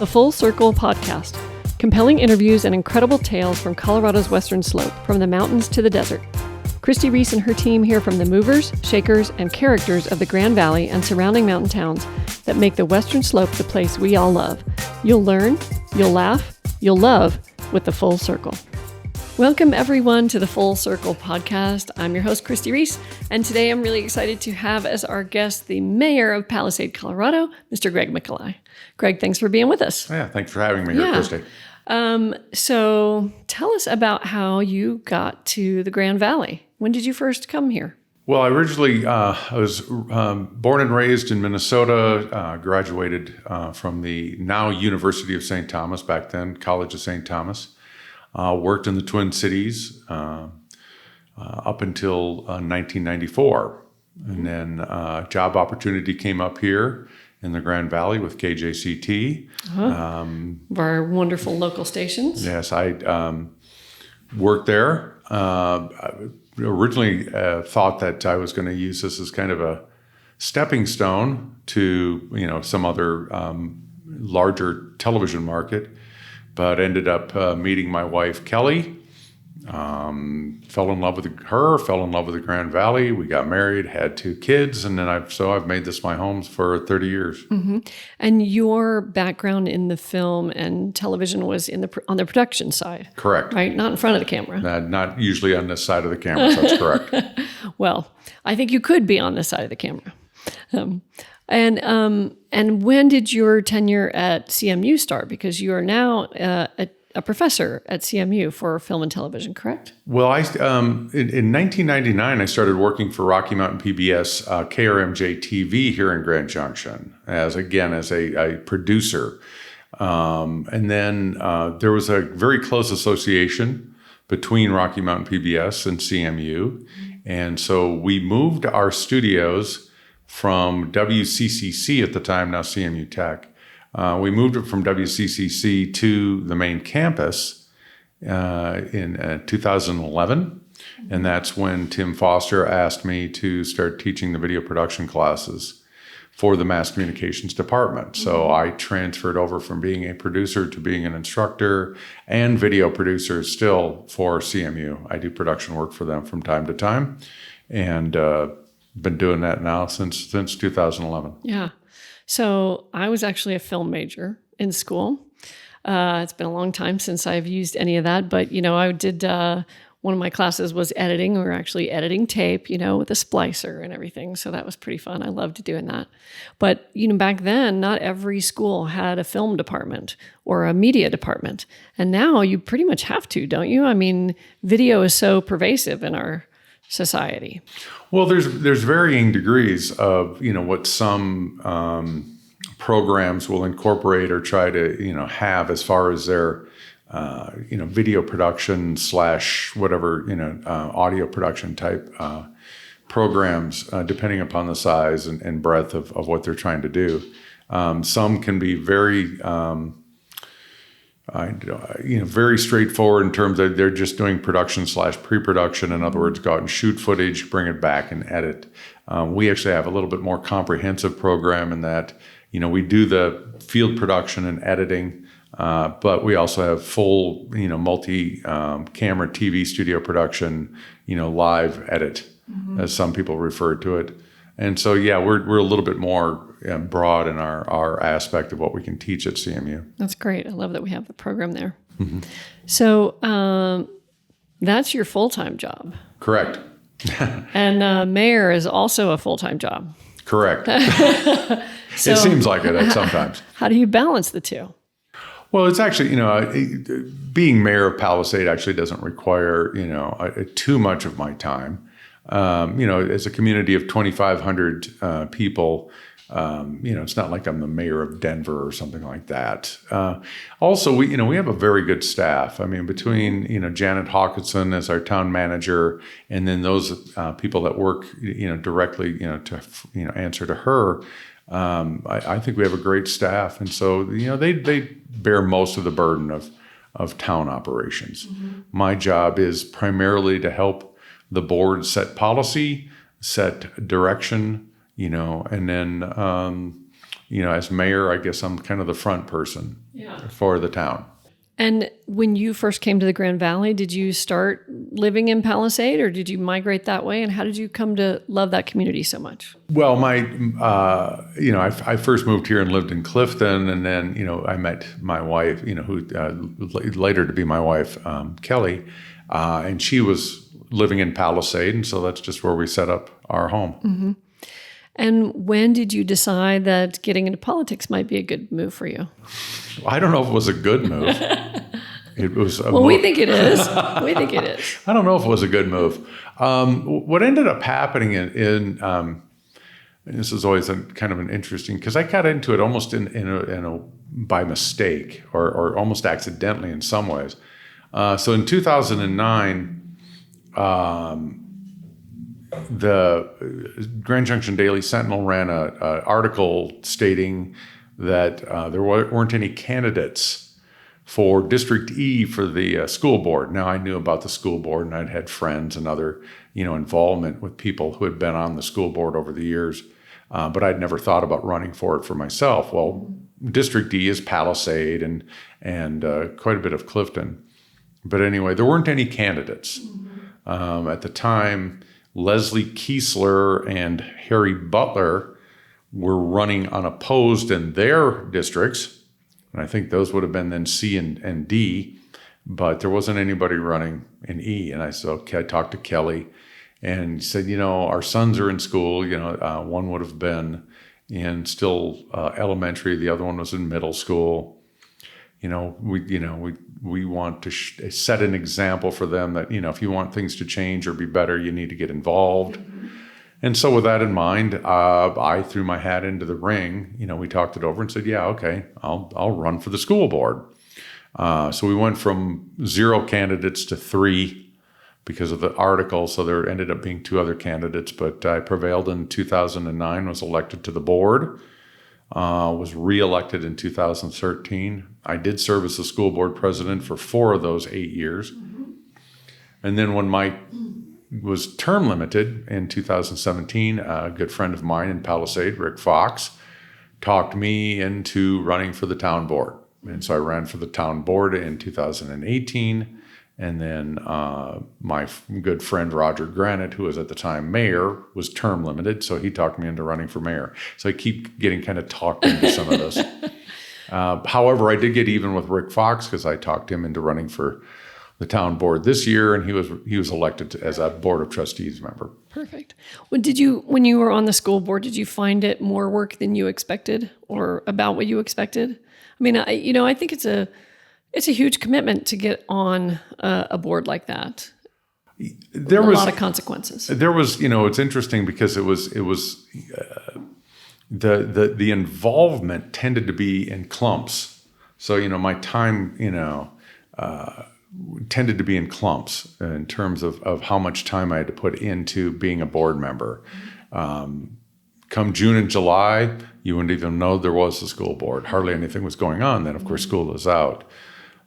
The Full Circle Podcast. Compelling interviews and incredible tales from Colorado's western slope, from the mountains to the desert. Christi Reese and her team hear from the movers, shakers, and characters of the Grand Valley and surrounding mountain towns that make the western slope the place we all love. You'll learn, you'll laugh, you'll love with The Full Circle. Welcome everyone to the Full Circle Podcast. I'm your host, Christi Reese, and today I'm really excited to have as our guest the Mayor of Palisade, Colorado, Mr. Greg Mikolai. Greg, thanks for being with us. Yeah, thanks for having me here, Christi. So tell us about how you got to the Grand Valley. When did you first come here? Well, I was born and raised in Minnesota, graduated from the now University of St. Thomas, back then, College of St. Thomas. Worked in the Twin Cities up until 1994. And then a job opportunity came up here in the Grand Valley with KJCT. Our wonderful local stations. Yes, I worked there. Originally thought that I was going to use this as kind of a stepping stone to, some other larger television market. But ended up meeting my wife, Kelly, fell in love with her, fell in love with the Grand Valley. We got married, had 2 kids, and then I've made this my home for 30 years. Mm-hmm. And your background in the film and television was on the production side. Correct. Right? Not in front of the camera. Not usually on this side of the camera, so that's correct. Well, I think you could be on this side of the camera. And when did your tenure at CMU start? Because you are now a professor at CMU for film and television, correct? Well, in 1999, I started working for Rocky Mountain PBS, KRMJ TV here in Grand Junction, as a producer. And then there was a very close association between Rocky Mountain PBS and CMU. And so we moved our studios from WCCC at the time, now CMU Tech. We moved it from WCCC to the main campus in 2011. And that's when Tim Foster asked me to start teaching the video production classes for the mass communications department. So I transferred over from being a producer to being an instructor and video producer still for CMU. I do production work for them from time to time. And been doing that now since 2011. Yeah. So I was actually a film major in school. It's been a long time since I've used any of that, but, I did, one of my classes was editing. We were actually editing tape, with a splicer and everything. So that was pretty fun. I loved doing that. But, back then, not every school had a film department or a media department. And now you pretty much have to, don't you? I mean, video is so pervasive in our society. Well, there's varying degrees of what some programs will incorporate or try to have as far as their video production / whatever audio production type programs, depending upon the size and breadth of what they're trying to do. Some can be very very straightforward in terms of they're just doing production / pre-production. In other words, go out and shoot footage, bring it back and edit. We actually have a little bit more comprehensive program in that, we do the field production and editing, but we also have full, multi-camera TV studio production, live edit, as some people refer to it. And so, we're a little bit more broad in our aspect of what we can teach at CMU. That's great. I love that we have the program there. Mm-hmm. So that's your full-time job. Correct. And mayor is also a full-time job. Correct. So, it seems like it sometimes. How do you balance the two? Well, it's actually, being mayor of Palisade actually doesn't require, too much of my time. As a community of 2,500 people, it's not like I'm the mayor of Denver or something like that. Also, we have a very good staff. I mean, between, Janet Hawkinson as our town manager, and then those people that work, directly, to, answer to her, I think we have a great staff. And so, they bear most of the burden of town operations. Mm-hmm. My job is primarily to help the board set policy, set direction, and then as mayor, I guess I'm kind of the front person for the town. And when you first came to the Grand Valley, did you start living in Palisade, or did you migrate that way? And how did you come to love that community so much? Well, I first moved here and lived in Clifton, and then, I met my wife, who later to be my wife, Kelly, and she was living in Palisade, and so that's just where we set up our home. Mm-hmm. And when did you decide that getting into politics might be a good move for you? I don't know if it was a good move. It was. We think it is. We think it is. I don't know if it was a good move. What ended up happening in and this is always kind of an interesting, because I got into it almost by mistake or almost accidentally in some ways. So in 2009. The Grand Junction Daily Sentinel ran an article stating that there weren't any candidates for District E for the school board. Now, I knew about the school board, and I'd had friends and other, involvement with people who had been on the school board over the years, but I'd never thought about running for it for myself. Well, District E is Palisade and quite a bit of Clifton. But anyway, there weren't any candidates. At the time, Leslie Kiesler and Harry Butler were running unopposed in their districts. And I think those would have been then C and D, but there wasn't anybody running in E. And I said, okay, I talked to Kelly and he said, our sons are in school. One would have been in still elementary. The other one was in middle school. We want to set an example for them that, if you want things to change or be better, you need to get involved. Mm-hmm. And so with that in mind, I threw my hat into the ring. We talked it over and said, yeah, okay, I'll run for the school board. So we went from 0 candidates to 3 because of the article. So there ended up being 2 other candidates, but I prevailed in 2009, was elected to the board. Was reelected in 2013. I did serve as the school board president for 4 of those 8 years. Mm-hmm. And then when my was term limited in 2017, a good friend of mine in Palisade, Rick Fox, talked me into running for the town board. And so I ran for the town board in 2018. And then my good friend Roger Granite, who was at the time mayor, was term limited. So he talked me into running for mayor. So I keep getting kind of talked into some of this. However, I did get even with Rick Fox because I talked him into running for the town board this year, and he was elected as a board of trustees member. Perfect. Well, when you were on the school board, did you find it more work than you expected, or about what you expected? I mean, I think it's a huge commitment to get on a board like that. There was a lot of consequences. There was, it's interesting because it was the involvement tended to be in clumps. So, my time, tended to be in clumps in terms of how much time I had to put into being a board member. Come June and July, you wouldn't even know there was a school board. Hardly anything was going on. Then, of course, school was out.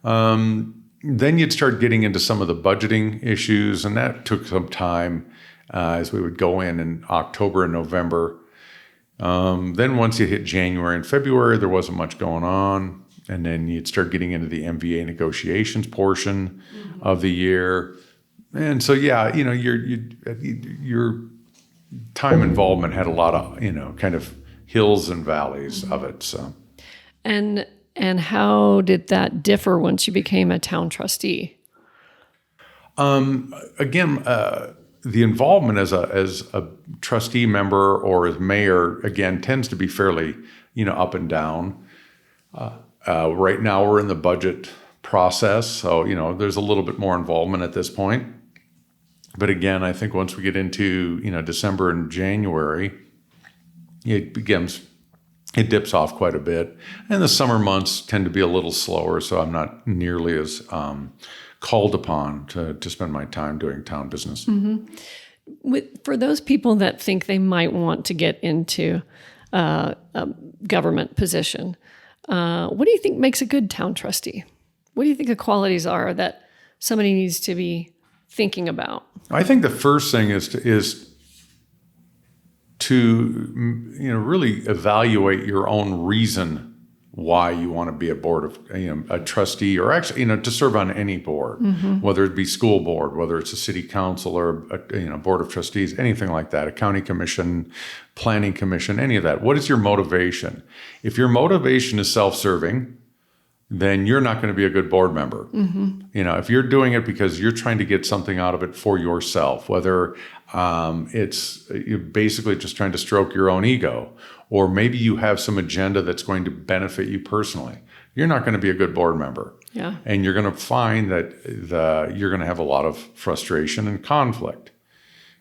Then you'd start getting into some of the budgeting issues, and that took some time as we would go in October and November. Then once you hit January and February, there wasn't much going on. And then you'd start getting into the MVA negotiations portion of the year. And so, yeah, your time involvement had a lot of, kind of hills and valleys of it. So, And how did that differ once you became a town trustee? Again, the involvement as a trustee member or as mayor, again, tends to be fairly, up and down. Right now we're in the budget process, so, there's a little bit more involvement at this point. But again, I think once we get into, December and January, it dips off quite a bit. And the summer months tend to be a little slower, so I'm not nearly as called upon to spend my time doing town business. Mm-hmm. For those people that think they might want to get into a government position, what do you think makes a good town trustee? What do you think the qualities are that somebody needs to be thinking about? I think the first thing is to really evaluate your own reason why you want to be a board of a trustee, or actually to serve on any board, whether it be school board, whether it's a city council or a board of trustees, anything like that, a county commission, planning commission, any of that. What is your motivation? If your motivation is self-serving, then you're not going to be a good board member. If you're doing it because you're trying to get something out of it for yourself, whether it's you're basically just trying to stroke your own ego, or maybe you have some agenda that's going to benefit you personally, you're not going to be a good board member. Yeah. And you're going to find that you're going to have a lot of frustration and conflict.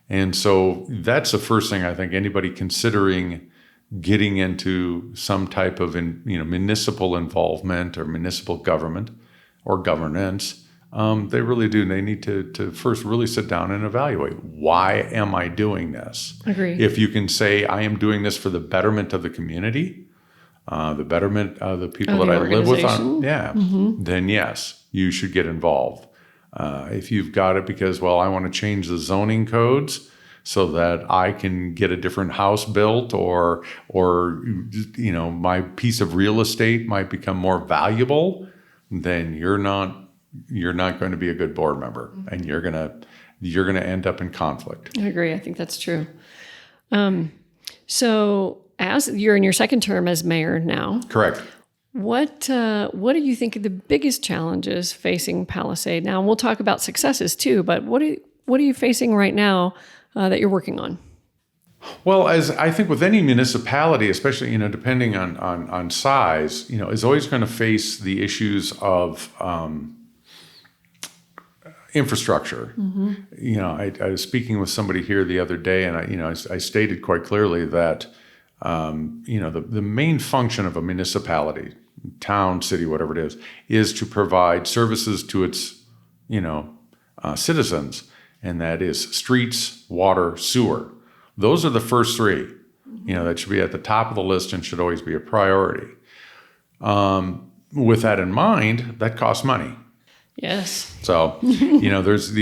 And so that's the first thing I think anybody considering getting into some type of municipal involvement or municipal government or governance, they really do. They need to first really sit down and evaluate, why am I doing this? Agree. If you can say, I am doing this for the betterment of the community, the betterment of the people that I live with, then yes, you should get involved. If you've got it because, I want to change the zoning codes so that I can get a different house built, or my piece of real estate might become more valuable, then you're not going to be a good board member, and you're going to end up in conflict. I agree. I think that's true. So as you're in your second term as mayor now, correct. What do you think are the biggest challenges facing Palisade now? And we'll talk about successes too, but what are you facing right now that you're working on? Well, as I think with any municipality, especially depending on size, is always going to face the issues of infrastructure. I was speaking with somebody here the other day, and I stated quite clearly that the main function of a municipality, town, city, whatever it is to provide services to its citizens, and that is streets, water, sewer. Those are the first three. That should be at the top of the list and should always be a priority. With that in mind, that costs money. Yes. So, there's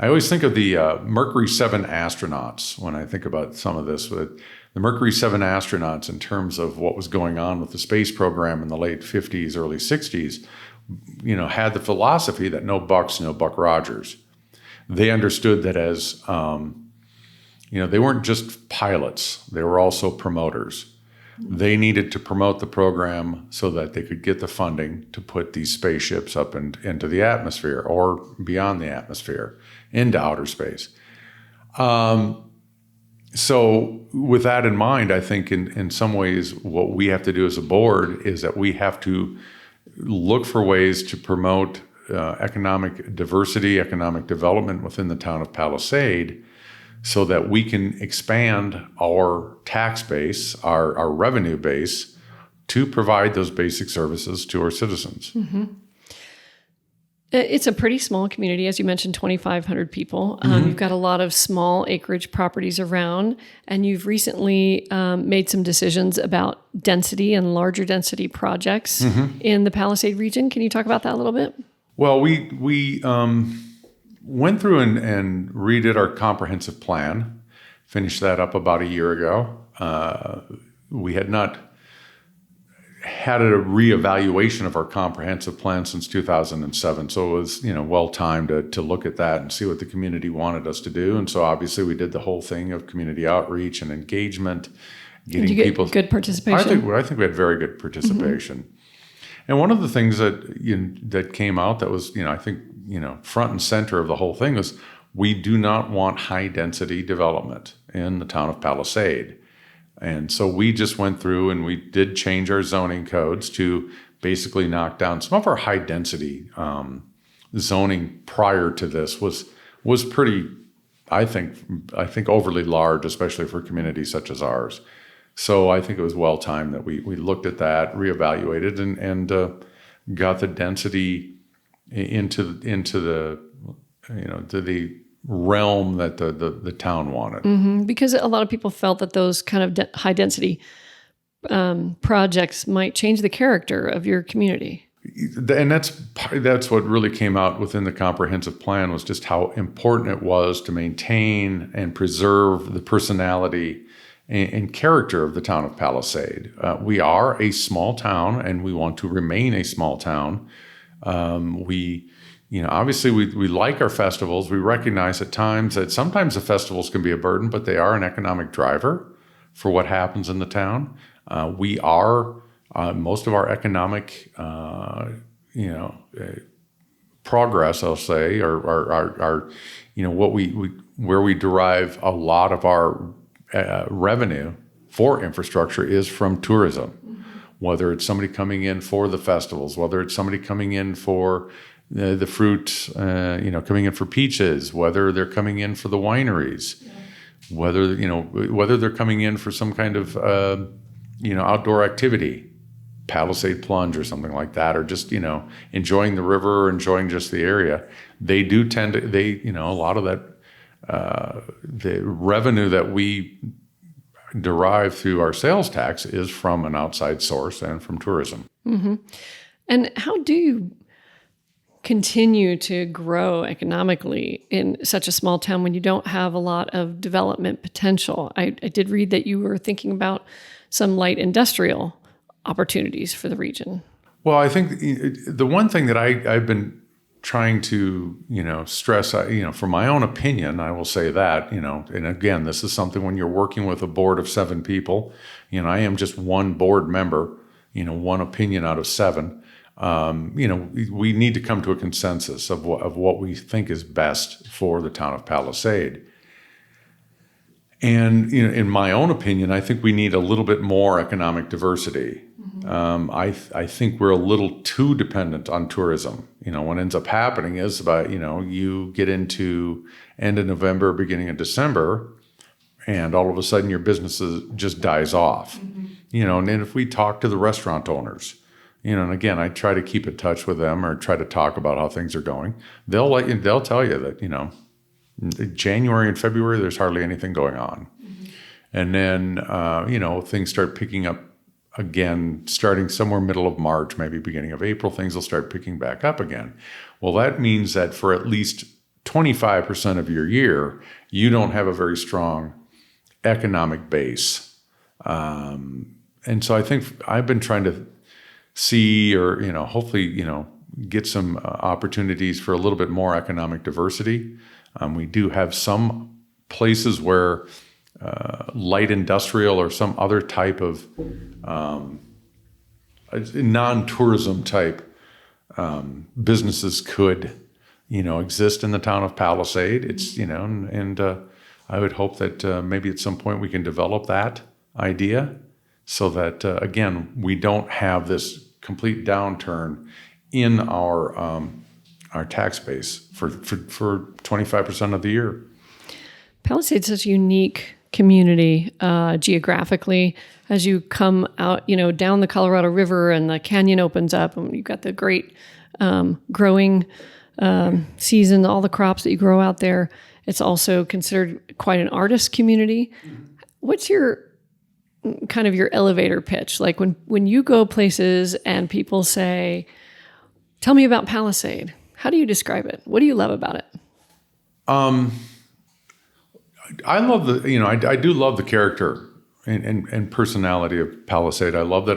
I always think of the Mercury 7 astronauts when I think about some of this. With the Mercury 7 astronauts, in terms of what was going on with the space program in the late 50s, early 60s, had the philosophy that no bucks, no Buck Rogers. They understood that as, they weren't just pilots, they were also promoters. They needed to promote the program so that they could get the funding to put these spaceships up into the atmosphere, or beyond the atmosphere, into outer space. So with that in mind, I think in some ways what we have to do as a board is that we have to look for ways to promote economic diversity, economic development within the town of Palisade, so that we can expand our tax base, our revenue base, to provide those basic services to our citizens. It's a pretty small community, as you mentioned, 2,500 people. You've got a lot of small acreage properties around, and you've recently made some decisions about density and larger density projects in the Palisade region. Can you talk about that a little bit? Well, we went through and redid our comprehensive plan, finished that up about a year ago. We had not had a reevaluation of our comprehensive plan since 2007. So it was, well timed to look at that and see what the community wanted us to do. And so obviously we did the whole thing of community outreach and engagement, getting Did you get people good participation. I think we had very good participation. And one of the things that came out that was, I think, front and center of the whole thing was, we do not want high density development in the town of Palisade. And so we just went through and we did change our zoning codes to basically knock down some of our high density zoning prior to this was pretty, I think overly large, especially for communities such as ours. So I think it was well timed that we looked at that, reevaluated, and got the density into the to the realm that the town wanted. Because a lot of people felt that those kind of high density projects might change the character of your community. and that's what really came out within the comprehensive plan, was just how important it was to maintain and preserve the personality and character of the town of Palisade. We are a small town, and we want to remain a small town. Obviously we like our festivals. We recognize at times that sometimes the festivals can be a burden, but they are an economic driver for what happens in the town. We are most of our economic, progress, I'll say, or our where we derive a lot of our revenue for infrastructure is from tourism. Whether it's somebody coming in for the festivals, whether it's somebody coming in for the fruit, coming in for peaches, whether they're coming in for the wineries, whether they're coming in for some kind of outdoor activity, Palisade plunge or something like that, or just enjoying the river, or enjoying just the area. They do tend to a lot of that the revenue that we derive through our sales tax is from an outside source and from tourism. Mm-hmm. And how do you continue to grow economically in such a small town when you don't have a lot of development potential? I did read that you were thinking about some light industrial opportunities for the region. Well, I think the one thing that I've been trying to, stress, for my own opinion, I will say that, and again, this is something when you're working with a board of 7 people, I am just one board member, one opinion out of 7. We need to come to a consensus of what we think is best for the town of Palisade. And in my own opinion, I think we need a little bit more economic diversity. Mm-hmm. I think we're a little too dependent on tourism. What ends up happening is about you get into end of November, beginning of December, and all of a sudden your business just dies off. Mm-hmm. And then if we talk to the restaurant owners, and again, I try to keep in touch with them or try to talk about how things are going. They'll tell you that January and February there's hardly anything going on, mm-hmm. and then things start picking up again, starting somewhere middle of March, maybe beginning of April. Things will start picking back up again. Well, that means that for at least 25% of your year, you don't have a very strong economic base, and so I think I've been trying to see, or hopefully get some opportunities for a little bit more economic diversity. We do have some places where light industrial or some other type of non-tourism type businesses could exist in the town of Palisade. It's and I would hope that maybe at some point we can develop that idea, so that again we don't have this complete downturn in our tax base for 25% of the year. Palisade's such a unique community geographically. As you come out, down the Colorado River and the canyon opens up, and you've got the great growing season, all the crops that you grow out there. It's also considered quite an artist community. What's your elevator pitch? Like when you go places and people say, "Tell me about Palisade." How do you describe it? What do you love about it? I love I do love the character and personality of Palisade. I love that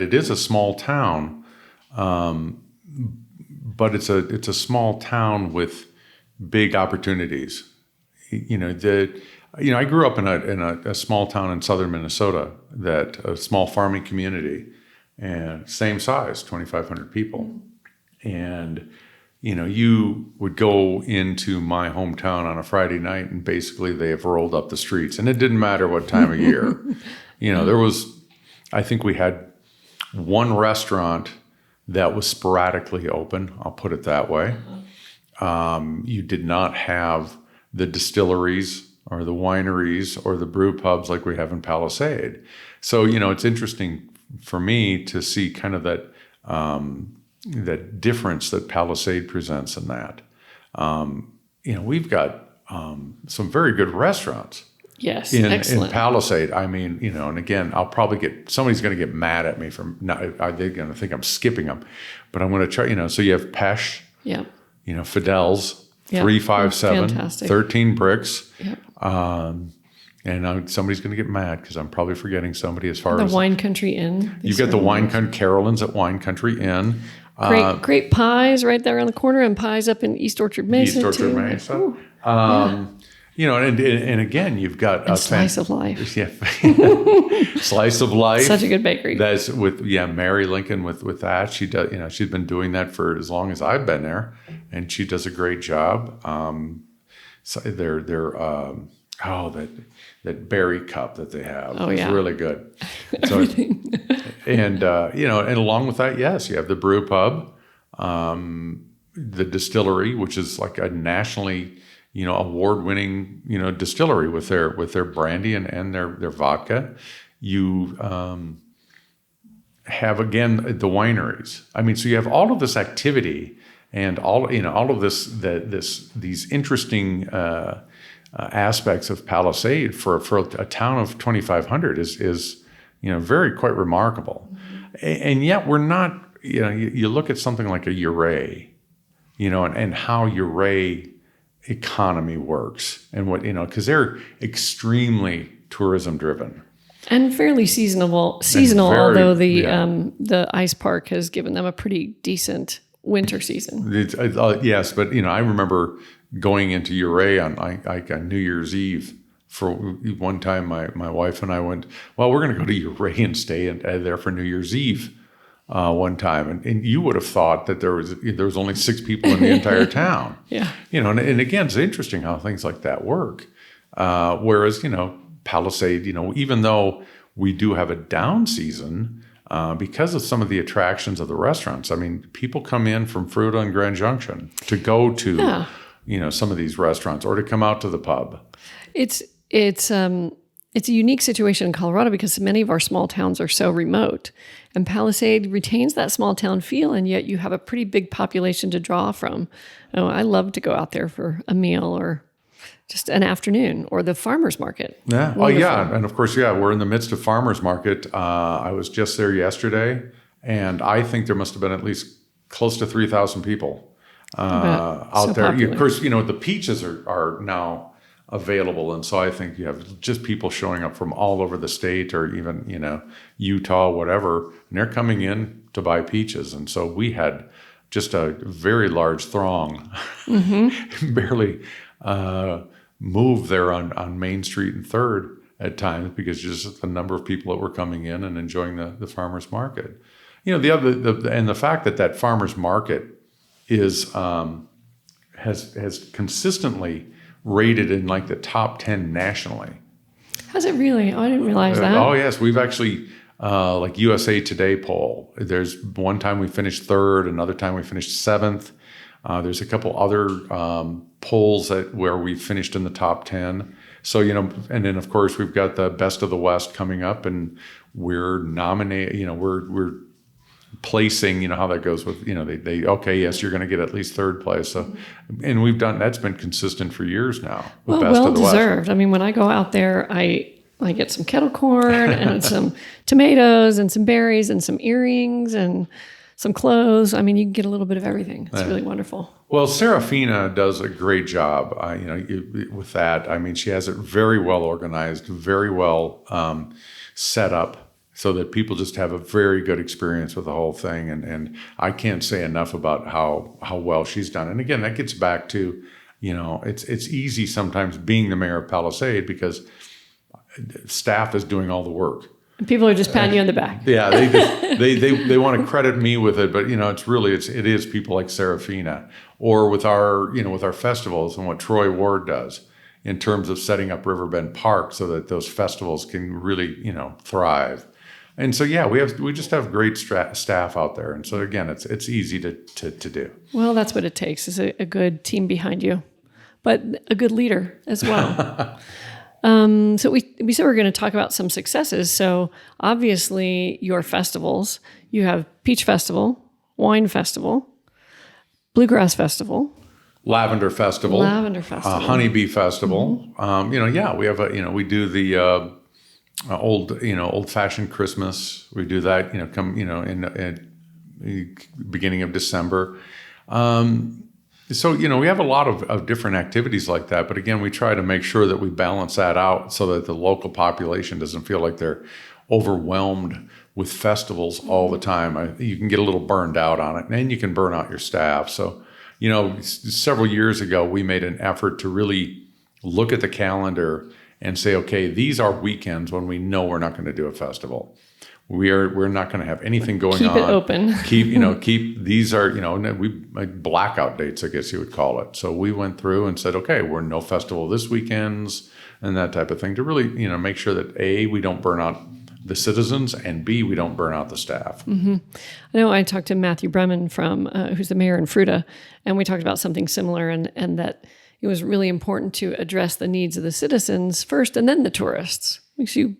it is a small town, but it's a small town with big opportunities. I grew up in a small town in southern Minnesota, a small farming community, and same size, 2,500 people. And, you would go into my hometown on a Friday night and basically they have rolled up the streets, and it didn't matter what time of year. I think we had one restaurant that was sporadically open, I'll put it that way. You did not have the distilleries or the wineries or the brew pubs like we have in Palisade. So, it's interesting for me to see kind of that difference that Palisade presents in that. We've got some very good restaurants. Yes, in excellent. Palisade. I mean, and again, I'll probably somebody's going to get mad at me from not. They're going to think I'm skipping them, but I'm going to try. So you have Pesh, Yeah. Fidel's, Yeah. 357, Fantastic. 13 bricks. Yeah. And somebody's going to get mad because I'm probably forgetting somebody as far The as Wine Country Inn. you've got the Wine Country Carolyn's at Wine Country Inn. Great pies right there on the corner, and pies up in East Orchard Mesa. East Orchard too. Mesa. Ooh. And again, you've got a Slice of Life. Yeah, Slice of Life. Such a good bakery. That's with Mary Lincoln with that. She does. She's been doing that for as long as I've been there, and she does a great job. So that berry cup that they have is really good. So, and along with that, yes, you have the brew pub, the distillery, which is like a nationally award-winning distillery with their brandy and their vodka. You have again the wineries. I mean, so you have all of this activity and all of these interesting aspects of Palisade for a town of 2,500 is very quite remarkable. And yet we're not. You look at something like a Ouray, and how Ouray economy works and what because they're extremely tourism driven and fairly seasonal. Although the ice park has given them a pretty decent winter season. Yes, but I remember going into Ouray on New Year's Eve. For one time, my wife and I went. Well, we're going to go to Ouray and stay there for New Year's Eve. One time, and you would have thought that there was only 6 people in the entire town. Yeah, and again, it's interesting how things like that work. Whereas Palisade, even though we do have a down season because of some of the attractions of the restaurants. I mean, people come in from Fruita and Grand Junction to go to some of these restaurants or to come out to the pub. It's a unique situation in Colorado because many of our small towns are so remote, and Palisade retains that small town feel, and yet you have a pretty big population to draw from. I love to go out there for a meal or just an afternoon or the farmer's market. Yeah. Wonderful. Oh, yeah. And of course, we're in the midst of farmer's market. I was just there yesterday, and I think there must have been at least close to 3,000 people out there. Popular. Of course, the peaches are now available, and so I think you have just people showing up from all over the state or even Utah, whatever, and they're coming in to buy peaches. And so we had just a very large throng barely move there on Main Street and 3rd at times because just the number of people that were coming in and enjoying the farmers market. The fact that farmers market is has consistently rated in like the top 10 nationally. Has it really? Oh, I didn't realize that. Oh, yes. We've actually, like USA Today poll, there's one time we finished 3rd, another time we finished 7th. There's a couple other polls where we finished in the top 10. So, and then of course we've got the Best of the West coming up, and we're nominated, we're placing, how that goes with, they okay, yes, you're going to get at least 3rd place. So, and that's been consistent for years now. Well deserved. I mean, when I go out there, I get some kettle corn and some tomatoes and some berries and some earrings and some clothes. I mean, you can get a little bit of everything. It's really wonderful. Well, Serafina does a great job, with that. I mean, she has it very well organized, very well set up, so that people just have a very good experience with the whole thing. And I can't say enough about how well she's done. And again, that gets back to, it's easy sometimes being the mayor of Palisade because staff is doing all the work. People are just patting you on the back. Yeah, they want to credit me with it, but it is people like Serafina or with our festivals and what Troy Ward does in terms of setting up Riverbend Park so that those festivals can really thrive. And so we just have great staff out there, and so again it's easy to do. Well, that's what it takes is a good team behind you, but a good leader as well. So we said we're going to talk about some successes. So obviously your festivals, you have Peach Festival, Wine Festival, Bluegrass Festival, Lavender Festival, Honeybee Festival. We have we do the old-fashioned Christmas. We do that, in the beginning of December. We have a lot of different activities like that. But again, we try to make sure that we balance that out so that the local population doesn't feel like they're overwhelmed with festivals all the time. You can get a little burned out on it, and you can burn out your staff. So, several years ago, we made an effort to really look at the calendar and say, okay, these are weekends when we know we're not going to do a festival. We're not going to have anything going on. Keep it open. keep these are, we blackout dates, I guess you would call it. So we went through and said, okay, we're no festival this weekends and that type of thing to really, make sure that A, we don't burn out the citizens, and B, we don't burn out the staff. Mm-hmm. I know I talked to Matthew Bremen from who's the mayor in Fruita, and we talked about something similar, and that it was really important to address the needs of the citizens first, and then the tourists. Because if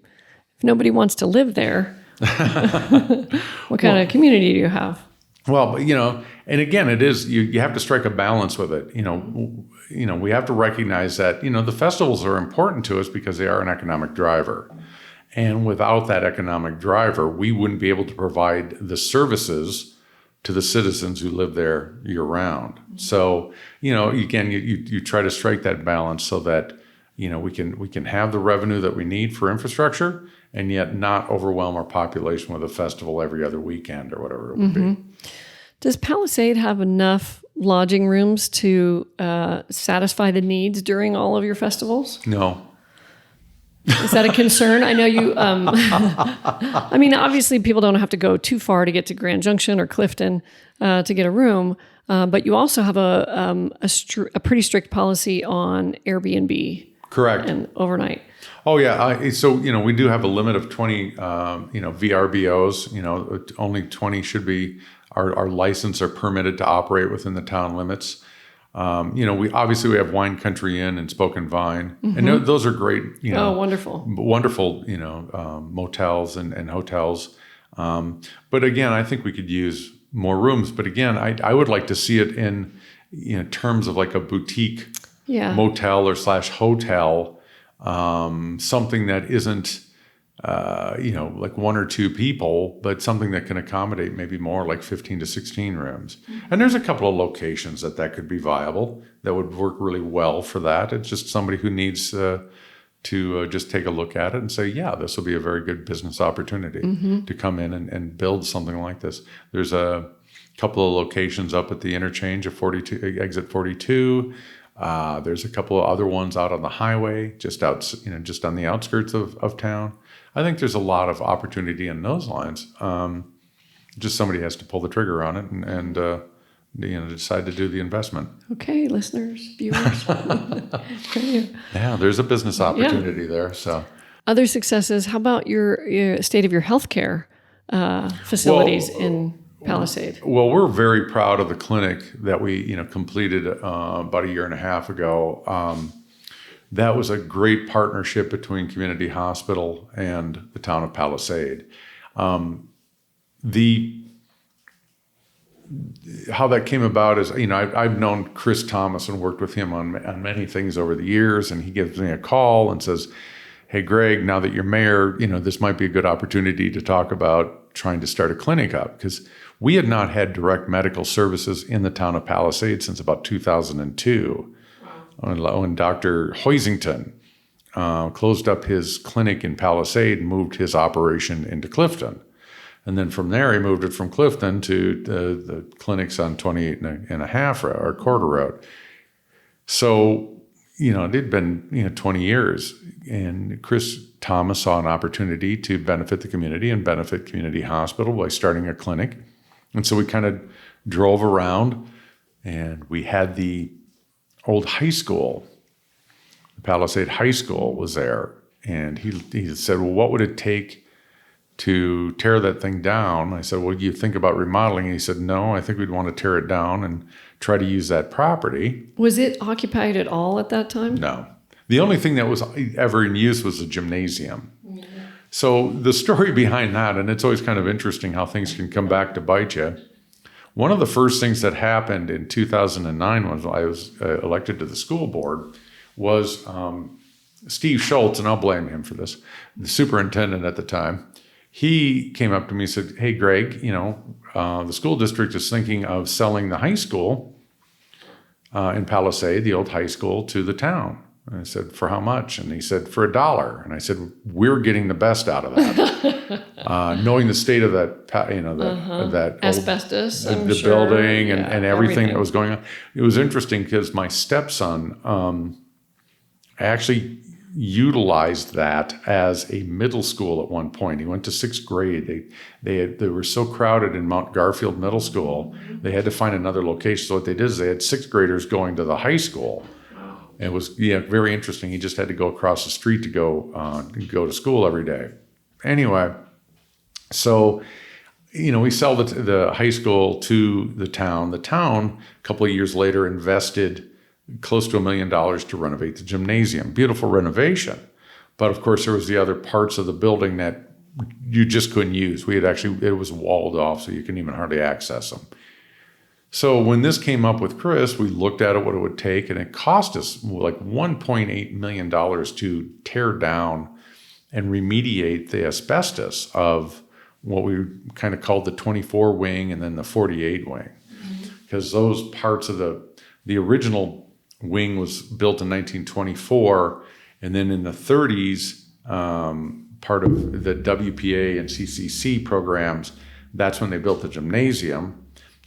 nobody wants to live there, what kind of community do you have? Well, and again, it is you have to strike a balance with it. We have to recognize that the festivals are important to us because they are an economic driver. And without that economic driver, we wouldn't be able to provide the services to the citizens who live there year round. Mm-hmm. So, again, you try to strike that balance so that, we can have the revenue that we need for infrastructure and yet not overwhelm our population with a festival every other weekend or whatever it would be. Does Palisade have enough lodging rooms to satisfy the needs during all of your festivals? No. Is that a concern? I know you, obviously people don't have to go too far to get to Grand Junction or Clifton to get a room, but you also have a pretty strict policy on Airbnb. Correct. And overnight. Oh, yeah. So, we do have a limit of 20, VRBOs, only 20 should be our license or permitted to operate within the town limits. We have Wine Country Inn and Spoken Vine, and those are great. Wonderful, motels and hotels. But again, I think we could use more rooms. But again, I would like to see it in terms of like a boutique motel or /hotel, something that isn't like one or two people, but something that can accommodate maybe more like 15 to 16 rooms. And there's a couple of locations that could be viable, that would work really well for that. It's just somebody who needs to just take a look at it and say, yeah, this will be a very good business opportunity to come in and build something like this. There's a couple of locations up at the interchange of exit 42. There's a couple of other ones out on the highway, just on the outskirts of town. I think there's a lot of opportunity in those lines. Just somebody has to pull the trigger on it and decide to do the investment. Okay, listeners, viewers. Yeah, there's a business opportunity there. So, other successes. How about your state of your healthcare facilities in Palisade? Well, we're very proud of the clinic that we completed about a year and a half ago. That was a great partnership between Community Hospital and the town of Palisade. How that came about is, I've known Chris Thomas and worked with him on many things over the years, and he gives me a call and says, hey, Greg, now that you're mayor, this might be a good opportunity to talk about trying to start a clinic up, because we had not had direct medical services in the town of Palisade since about 2002. When Dr. Hoisington closed up his clinic in Palisade and moved his operation into Clifton. And then from there, he moved it from Clifton to the clinics on 28 and a half or quarter road. So, it had been, 20 years. And Chris Thomas saw an opportunity to benefit the community and benefit Community Hospital by starting a clinic. And so we kind of drove around, and we had the old high school, the Palisade High School was there. And he said, well, what would it take to tear that thing down? I said, well, you think about remodeling? And he said, no, I think we'd want to tear it down and try to use that property. Was it occupied at all at that time? No. The only thing that was ever in use was a gymnasium. Mm-hmm. So the story behind that, and it's always kind of interesting how things can come back to bite you. one of the first things that happened in 2009 when I was elected to the school board was Steve Schultz, and I'll blame him for this, the superintendent at the time. He came up to me and said, "Hey, Greg, the school district is thinking of selling the high school in Palisade, the old high school, to the town." And I said, "For how much?" And he said, "For $1." And I said, "We're getting the best out of that." Knowing the state of that, that asbestos, old, the building and everything that was going on. It was interesting because my stepson actually utilized that as a middle school at one point. He went to 6th grade. They were so crowded in Mount Garfield Middle School, they had to find another location. So what they did is they had 6th graders going to the high school. It was very interesting. He just had to go across the street to go to school every day. Anyway, so we sell the high school to the town. The town, a couple of years later, invested close to $1 million to renovate the gymnasium. Beautiful renovation. But of course, there was the other parts of the building that you just couldn't use. It was walled off, so you couldn't even hardly access them. So when this came up with Chris, we looked at what it would take, and it cost us like $1.8 million to tear down and remediate the asbestos of what we kind of called the 24 wing and then the 48 wing. Because those parts of the original wing was built in 1924, and then in the 30s, part of the WPA and CCC programs, that's when they built the gymnasium.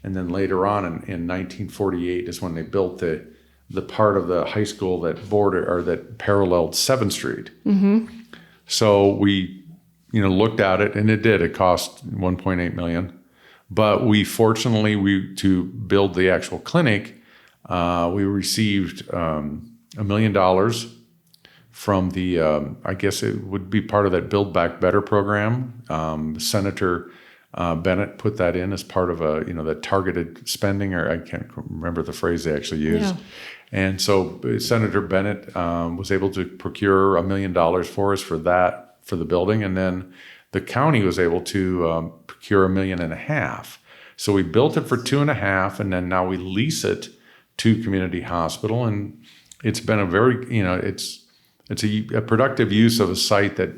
And then later on in 1948 is when they built the part of the high school that paralleled 7th Street. Mm-hmm. So we looked at it, and it cost $1.8 million. But fortunately to build the actual clinic, we received $1 million from the, I guess it would be part of that Build Back Better program. Senator Bennett put that in as part of the targeted spending, or I can't remember the phrase they actually used. Yeah. And so Senator Bennett was able to procure $1 million for us for the building. And then the county was able to procure $1.5 million. So we built it for $2.5 million, and then now we lease it to Community Hospital. And it's been a very, it's a productive use of a site that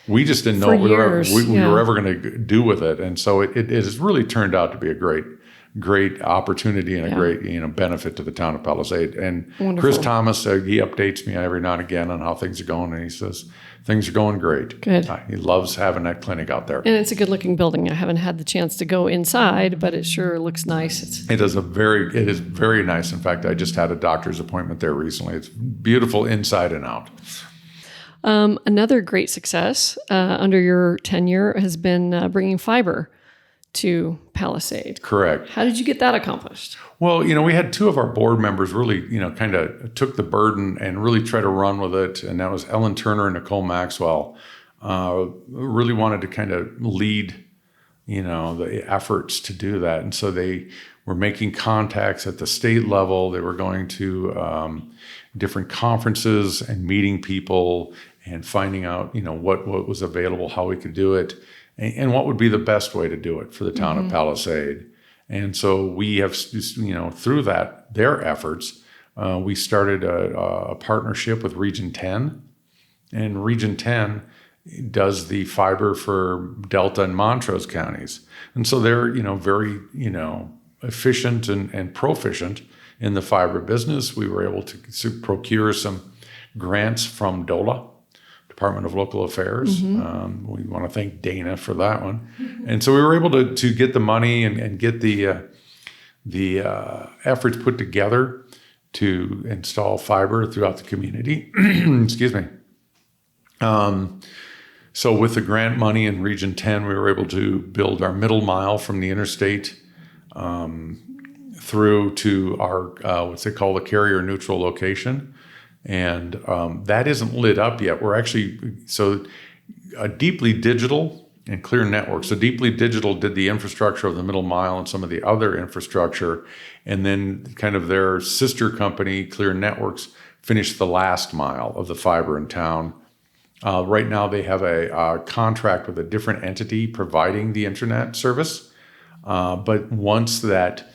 we just didn't know what we were ever going to do with it. And so it has really turned out to be a great opportunity and a great benefit to the town of Palisade. And wonderful. Chris Thomas, he updates me every now and again on how things are going, and he says things are going great. Good. He loves having that clinic out there. And it's a good-looking building. I haven't had the chance to go inside, but it sure looks nice. It is very nice. In fact, I just had a doctor's appointment there recently. It's beautiful inside and out. Another great success under your tenure has been bringing fiber to Palisade. Correct. How did you get that accomplished? Well, we had two of our board members really, kind of took the burden and really tried to run with it. And that was Ellen Turner and Nicole Maxwell. Really wanted to kind of lead, the efforts to do that. And so they were making contacts at the state level. They were going to different conferences and meeting people and finding out, what was available, how we could do it, and what would be the best way to do it for the town of Palisade. And so we have, through their efforts, we started a partnership with Region 10, and Region 10 does the fiber for Delta and Montrose counties. And so they're, very, efficient and proficient in the fiber business. We were able to procure some grants from DOLA, Department of Local Affairs. Mm-hmm. We want to thank Dana for that one. Mm-hmm. And so we were able to get the money and get the efforts put together to install fiber throughout the community. Excuse me. So with the grant money in Region 10, we were able to build our middle mile from the interstate through to our, what's they call the carrier neutral location. And that isn't lit up yet. We're actually, Deeply Digital and Clear Network. So Deeply Digital did the infrastructure of the middle mile and some of the other infrastructure. And then kind of their sister company, Clear Networks, finished the last mile of the fiber in town. Right now they have a contract with a different entity providing the internet service. But once that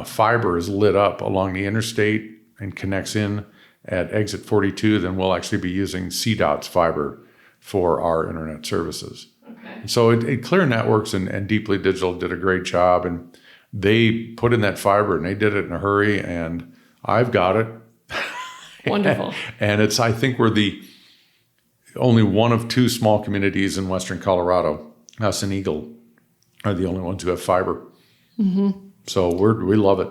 fiber is lit up along the interstate and connects in at exit 42, then we'll actually be using CDOT's fiber for our internet services. Okay. So Clear Networks and Deeply Digital did a great job, and they put in that fiber, and they did it in a hurry, and I've got it. Wonderful. And I think we're the only one of two small communities in Western Colorado. Us and Eagle are the only ones who have fiber. Mm-hmm. So we love it.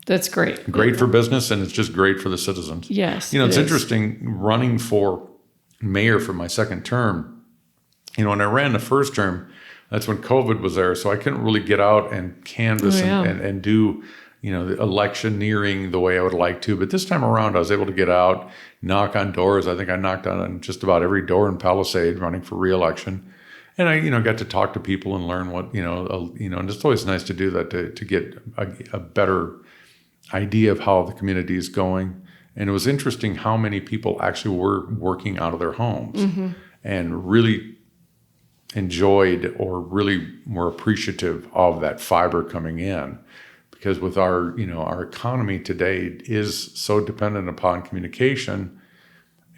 That's great. Great for business, and it's just great for the citizens. Yes. It's interesting running for mayor for my second term. When I ran the first term, that's when COVID was there, so I couldn't really get out and canvass and do the electioneering the way I would like to. But this time around, I was able to get out, knock on doors. I think I knocked on just about every door in Palisade running for re-election. And I, got to talk to people and learn what, and it's always nice to do that to get a better idea of how the community is going. And it was interesting how many people actually were working out of their homes and really enjoyed or really were appreciative of that fiber coming in. Because with our economy today is so dependent upon communication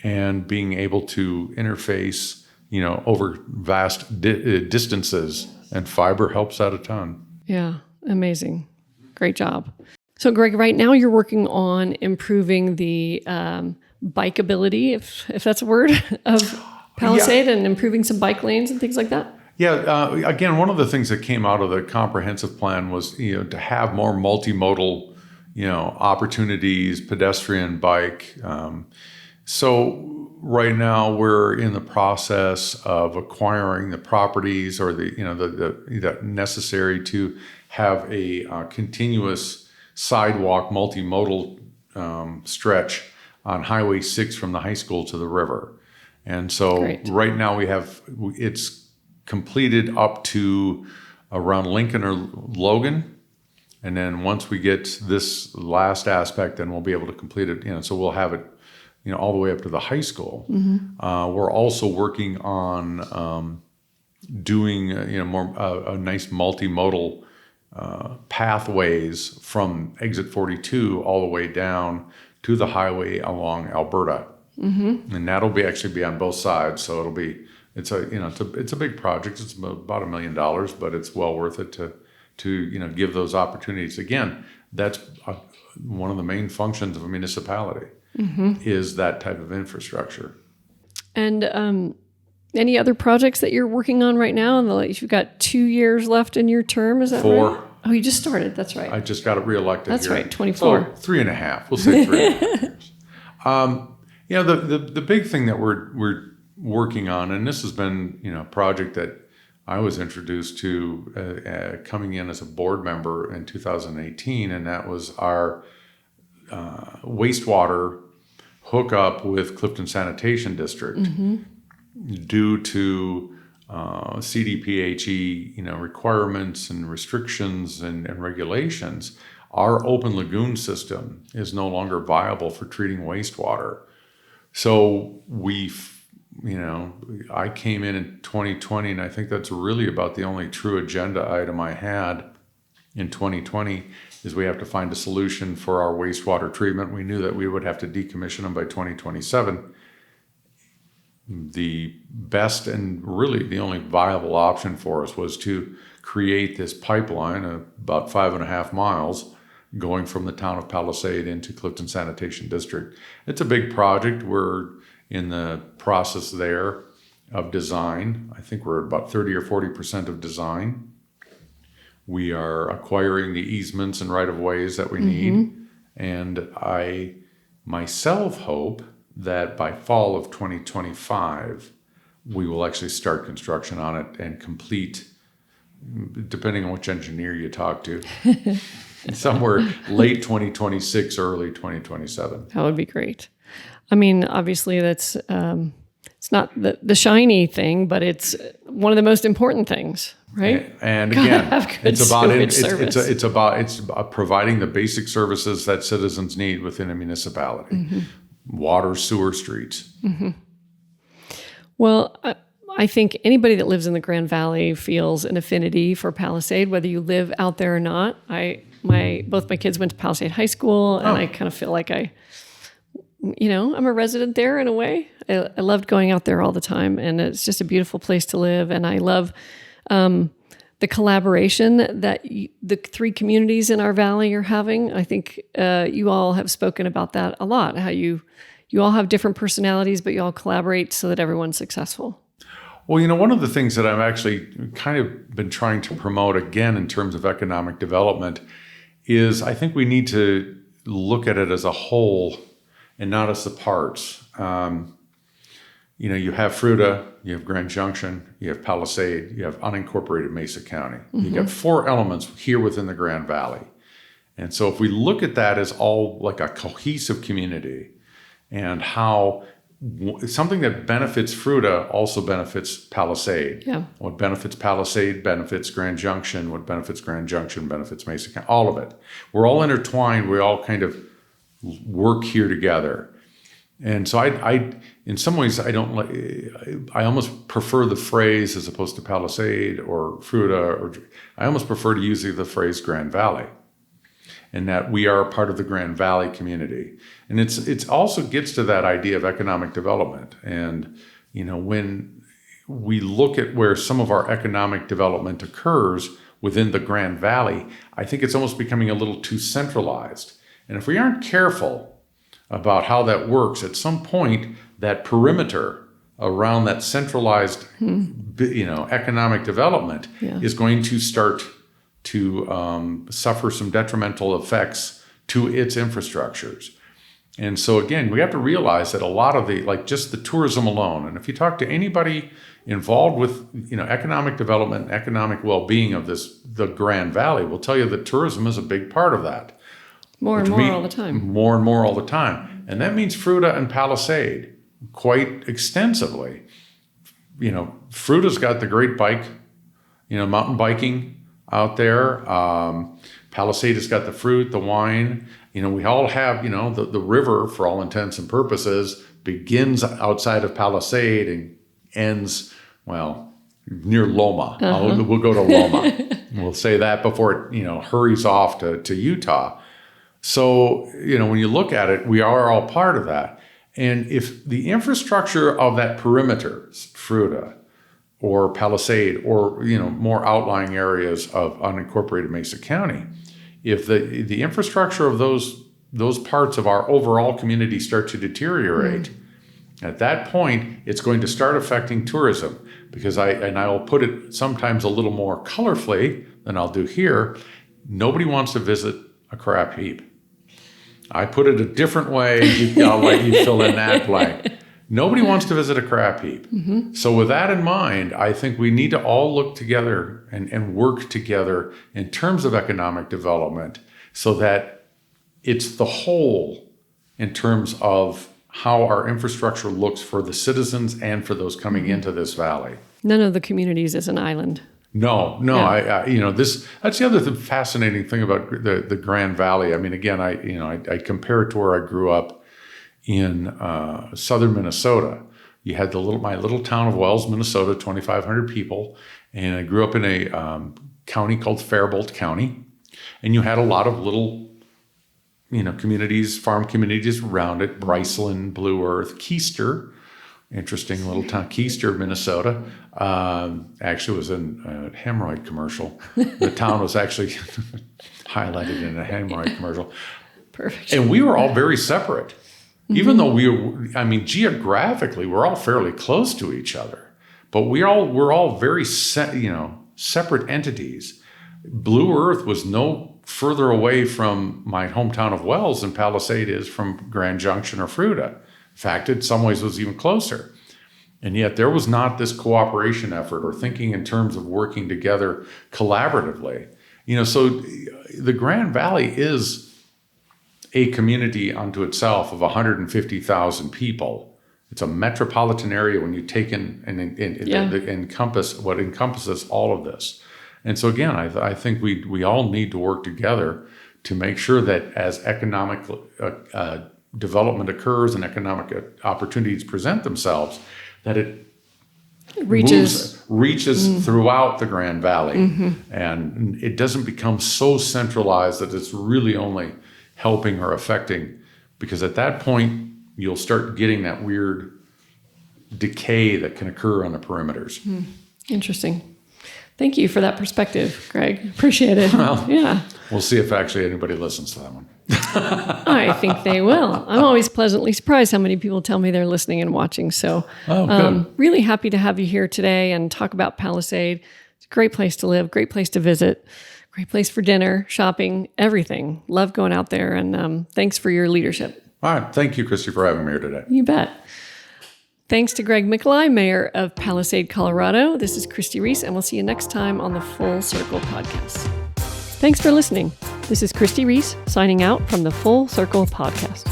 and being able to interface, over vast distances, and fiber helps that a ton. Yeah, amazing. Great job. So, Greg, right now you're working on improving the bikeability, if that's a word, of Palisade and improving some bike lanes and things like that? Yeah. Again, one of the things that came out of the comprehensive plan was, to have more multimodal, opportunities, pedestrian, bike. So right now we're in the process of acquiring the properties or the necessary to have a continuous sidewalk multimodal stretch on Highway 6 from the high school to the river. And so right now it's completed up to around Lincoln or Logan. And then once we get this last aspect, then we'll be able to complete it. So we'll have it, all the way up to the high school. Mm-hmm. We're also working on doing, more a nice multimodal pathways from exit 42 all the way down to the highway along Alberta. Mm-hmm. And that'll actually be on both sides. So it's a big project. It's about $1 million, but it's well worth it to give those opportunities. Again, that's one of the main functions of a municipality is that type of infrastructure. And any other projects that you're working on right now? You've got 2 years left in your term, is that 4. right? Oh, you just started. That's right. I just got reelected. That's here. Right, 24. So 3.5. We'll say 3.5 years. The big thing that we're working on, and this has been a project that I was introduced to coming in as a board member in 2018, and that was our wastewater hookup with Clifton Sanitation District. Mm-hmm. Due to CDPHE, requirements and restrictions and regulations, our open lagoon system is no longer viable for treating wastewater. So I came in 2020, and I think that's really about the only true agenda item I had in 2020 is we have to find a solution for our wastewater treatment. We knew that we would have to decommission them by 2027. The best and really the only viable option for us was to create this pipeline of about 5.5 miles going from the town of Palisade into Clifton Sanitation District. It's a big project. We're in the process there of design. I think we're at about 30 or 40% of design. We are acquiring the easements and right-of-ways that we need. And I myself hope that by fall of 2025, we will actually start construction on it and complete, depending on which engineer you talk to, somewhere late 2026, early 2027. That would be great. I mean, obviously that's, it's not the shiny thing, but it's one of the most important things, right? And again, it's about providing the basic services that citizens need within a municipality. Water, sewer, streets. Well, I think anybody that lives in the Grand Valley feels an affinity for Palisade, whether you live out there or not. Both my kids went to Palisade High School, and I kind of feel like I'm a resident there in a way. I loved going out there all the time, and it's just a beautiful place to live. And I love the collaboration that the three communities in our valley are having. I think you all have spoken about that a lot, how you all have different personalities, but you all collaborate so that everyone's successful. Well, one of the things that I've actually kind of been trying to promote again in terms of economic development is I think we need to look at it as a whole and not as the parts. You have Fruita, you have Grand Junction, you have Palisade, you have unincorporated Mesa County. Mm-hmm. You got 4 elements here within the Grand Valley. And so if we look at that as all like a cohesive community and how something that benefits Fruita also benefits Palisade. Yeah. What benefits Palisade benefits Grand Junction. What benefits Grand Junction benefits Mesa County. All of it. We're all intertwined. We all kind of work here together. And so I in some ways, I almost prefer the phrase as opposed to Palisade or Fruita, or I almost prefer to use the phrase Grand Valley, and that we are a part of the Grand Valley community. And it's also gets to that idea of economic development. And, when we look at where some of our economic development occurs within the Grand Valley, I think it's almost becoming a little too centralized. And if we aren't careful about how that works, at some point, that perimeter around that centralized, economic development is going to start to suffer some detrimental effects to its infrastructures. And so again, we have to realize that a lot of just the tourism alone, and if you talk to anybody involved with, economic development and economic well-being of the Grand Valley, will tell you that tourism is a big part of that. More and more all the time. More and more all the time. And that means Fruita and Palisade quite extensively. Fruita's got the great bike, mountain biking out there. Palisade has got the fruit, the wine. We all have, the river, for all intents and purposes, begins outside of Palisade and ends, near Loma. Uh-huh. We'll go to Loma. We'll say that before it, hurries off to Utah. So, when you look at it, we are all part of that. And if the infrastructure of that perimeter, Fruita or Palisade or, more outlying areas of unincorporated Mesa County, if the infrastructure of those parts of our overall community start to deteriorate, at that point, it's going to start affecting tourism. Because I will put it sometimes a little more colorfully than I'll do here, nobody wants to visit a crap heap. I put it a different way. I'll let you fill in that blank. Nobody wants to visit a crap heap. Mm-hmm. So with that in mind, I think we need to all look together and work together in terms of economic development so that it's the whole in terms of how our infrastructure looks for the citizens and for those coming into this valley. None of the communities is an island. No. Yeah. That's the other fascinating thing about the Grand Valley. I mean, again, I compare it to where I grew up in southern Minnesota. You had my little town of Wells, Minnesota, 2,500 people, and I grew up in a county called Faribault County, and you had a lot of little, communities, farm communities around it: Bryceland, Blue Earth, Keister. Interesting little town, Keister, Minnesota. Actually was in a hemorrhoid commercial. The town was actually highlighted in a hemorrhoid commercial. Perfect. And we were all very separate. Mm-hmm. Even though geographically, we're all fairly close to each other. But we're all very, separate entities. Blue Earth was no further away from my hometown of Wells than Palisade is from Grand Junction or Fruita. In fact, in some ways, it was even closer. And yet there was not this cooperation effort or thinking in terms of working together collaboratively. So the Grand Valley is a community unto itself of 150,000 people. It's a metropolitan area when you take in and encompass what encompasses all of this. And so again, I think we all need to work together to make sure that as economic development occurs and economic opportunities present themselves, that it reaches throughout the Grand Valley. And it doesn't become so centralized that it's really only helping or affecting, because at that point, you'll start getting that weird decay that can occur on the perimeters. Interesting. Thank you for that perspective, Greg. Appreciate it. Well, yeah. We'll see if actually anybody listens to that one. I think they will. I'm always pleasantly surprised how many people tell me they're listening and watching. So really happy to have you here today and talk about Palisade. It's a great place to live, great place to visit, great place for dinner, shopping, everything. Love going out there, and thanks for your leadership. All right. Thank you, Christi, for having me here today. You bet. Thanks to Greg Mikolai, Mayor of Palisade, Colorado. This is Christi Reese, and we'll see you next time on the Full Circle Podcast. Thanks for listening. This is Christi Reese signing out from the Full Circle Podcast.